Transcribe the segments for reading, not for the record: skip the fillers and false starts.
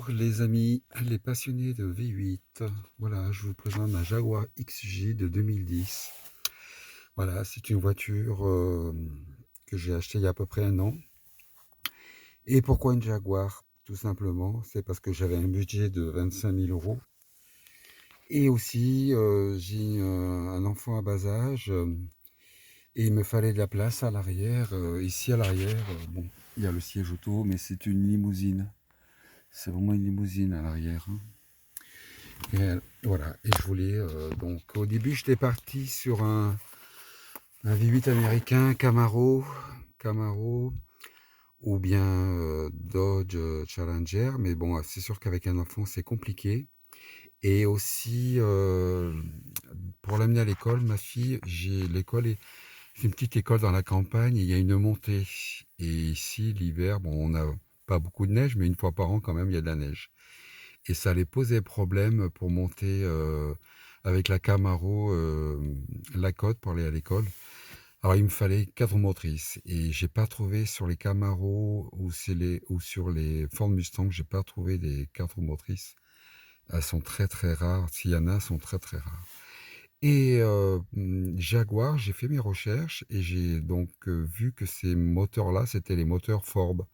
Bonjour les amis, les passionnés de V8. Voilà, je vous présente ma Jaguar XJ de 2010. Voilà, c'est une voiture que j'ai achetée il y a à peu près un an. Et pourquoi une Jaguar? Tout simplement, c'est parce que j'avais un budget de 25 000 euros. Et aussi, j'ai un enfant à bas âge et il me fallait de la place à l'arrière. Ici à l'arrière, bon, il y a le siège auto, mais c'est une limousine. C'est vraiment une limousine à l'arrière, hein. Et voilà, et je voulais, donc au début j'étais parti sur un V8 américain Camaro ou bien Dodge Challenger, mais bon, c'est sûr qu'avec un enfant c'est compliqué. Et aussi, pour l'amener à l'école, ma fille, c'est une petite école dans la campagne, et il y a une montée. Et ici, l'hiver, bon, on n'a pas beaucoup de neige, mais une fois par an quand même, il y a de la neige. Et ça allait poser problème pour monter avec la Camaro la côte pour aller à l'école. Alors il me fallait 4 motrices et j'ai pas trouvé sur les Camaro ou sur les Ford Mustang, j'ai pas trouvé des 4 motrices. Elles sont très très rares. S'il y en a, elles sont très très rares. Et Jaguar, j'ai fait mes recherches et j'ai donc vu que ces moteurs-là, c'était les moteurs Ford.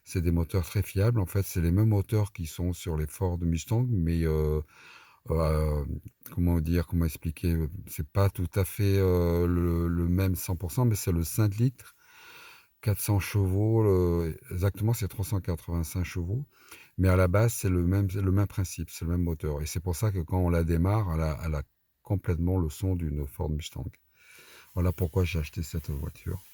C'est des moteurs très fiables. En fait, c'est les mêmes moteurs qui sont sur les Ford Mustang, mais euh, comment dire, comment expliquer, c'est pas tout à fait le même 100%, mais c'est le 5 litres, 400 chevaux, exactement, c'est 385 chevaux. Mais à la base, c'est le même principe, c'est le même moteur. Et c'est pour ça que quand on la démarre, elle a complètement le son d'une Ford Mustang. Voilà pourquoi j'ai acheté cette voiture.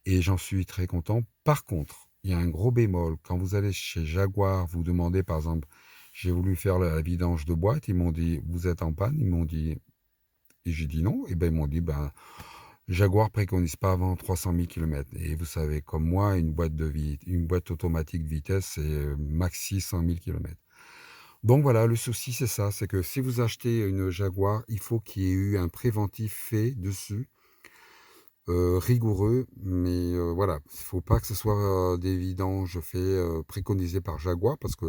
Et j'en suis très content. Par contre, il y a un gros bémol. Quand vous allez chez Jaguar, vous demandez par exemple, j'ai voulu faire la vidange de boîte, ils m'ont dit, vous êtes en panne? Ils m'ont dit, et j'ai dit non. Et ben ils m'ont dit, ben, Jaguar préconise pas avant 300 000 km. Et vous savez, comme moi, une boîte automatique de vitesse, c'est maxi 100 000 km. Donc voilà, le souci c'est ça, c'est que si vous achetez une Jaguar, il faut qu'il y ait eu un préventif fait dessus, rigoureux, mais voilà, il faut pas que ce soit des vidanges faits, préconisés par Jaguar, parce que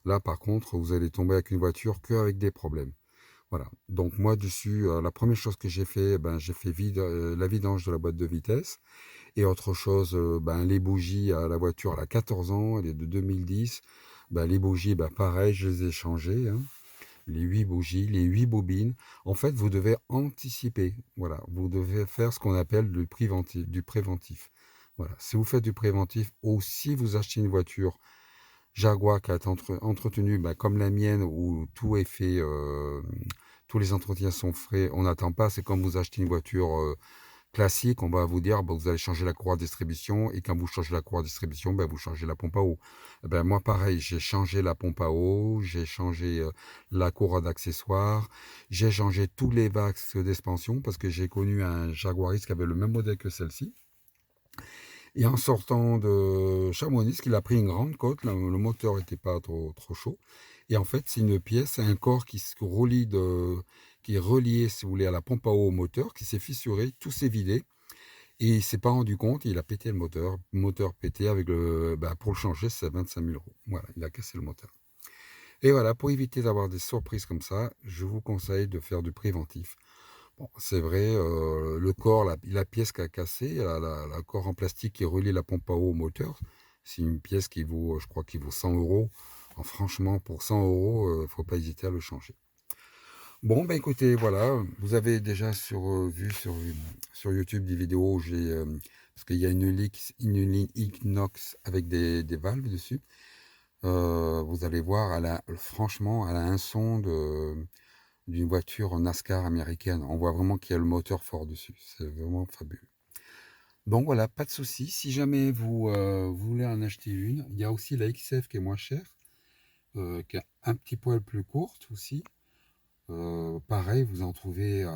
là, par contre, vous allez tomber avec une voiture qu'avec des problèmes. Voilà, donc moi dessus, la première chose que j'ai fait, ben, j'ai fait la vidange de la boîte de vitesse. Et autre chose, ben, les bougies, la voiture elle a 14 ans, elle est de 2010. Ben, les bougies, ben, pareil, je les ai changées, hein. Les 8 bougies, les 8 bobines. En fait, vous devez anticiper. Voilà, vous devez faire ce qu'on appelle du préventif. Voilà, si vous faites du préventif ou si vous achetez une voiture Jaguar qui a été entretenue, ben, comme la mienne, où tout est fait, tous les entretiens sont faits, on n'attend pas. C'est comme vous achetez une voiture classique, on va vous dire, bah, vous allez changer la courroie de distribution, et quand vous changez la courroie de distribution, bah, vous changez la pompe à eau. Eh ben, moi, pareil, j'ai changé la pompe à eau, j'ai changé la courroie d'accessoires, j'ai changé tous les vax d'expansion, parce que j'ai connu un Jaguariste qui avait le même modèle que celle-ci. Et en sortant de Chamonix, il a pris une grande côte, le moteur n'était pas trop chaud. Et en fait, c'est une pièce, c'est un corps qui est relié, si vous voulez, à la pompe à eau au moteur, qui s'est fissuré, tout s'est vidé. Et il s'est pas rendu compte, il a pété le moteur pété avec pour le changer, c'est 25 000 euros. Voilà, il a cassé le moteur. Et voilà, pour éviter d'avoir des surprises comme ça, je vous conseille de faire du préventif. Bon, c'est vrai, le corps, la pièce qui a cassé, la corps en plastique qui relie la pompe à eau au moteur, c'est une pièce qui vaut, je crois, qui vaut 100 euros. Alors, franchement, pour 100 euros, faut pas hésiter à le changer. Bon, ben écoutez, voilà, vous avez déjà vu sur YouTube des vidéos où parce qu'il y a une ligne inox avec des valves dessus. Vous allez voir, franchement, elle a un son d'une voiture NASCAR américaine. On voit vraiment qu'il y a le moteur fort dessus. C'est vraiment fabuleux. Donc voilà, pas de souci. Si jamais vous voulez en acheter une, il y a aussi la XF qui est moins chère, qui est un petit poil plus courte aussi. Pareil, vous en trouvez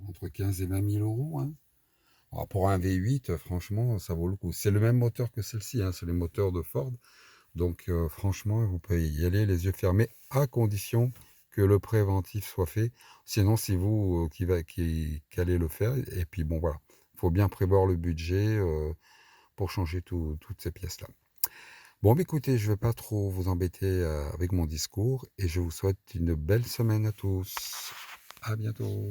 entre 15 et 20 000 euros, hein. Alors, pour un V8, franchement, ça vaut le coup. C'est le même moteur que celle-ci, hein, c'est les moteurs de Ford. Donc, franchement, vous pouvez y aller les yeux fermés, à condition que le préventif soit fait. Sinon, c'est vous qui allez le faire. Et puis, bon, voilà. Il faut bien prévoir le budget pour changer toutes ces pièces-là. Bon, bah, écoutez, je vais pas trop vous embêter avec mon discours et je vous souhaite une belle semaine à tous. À bientôt.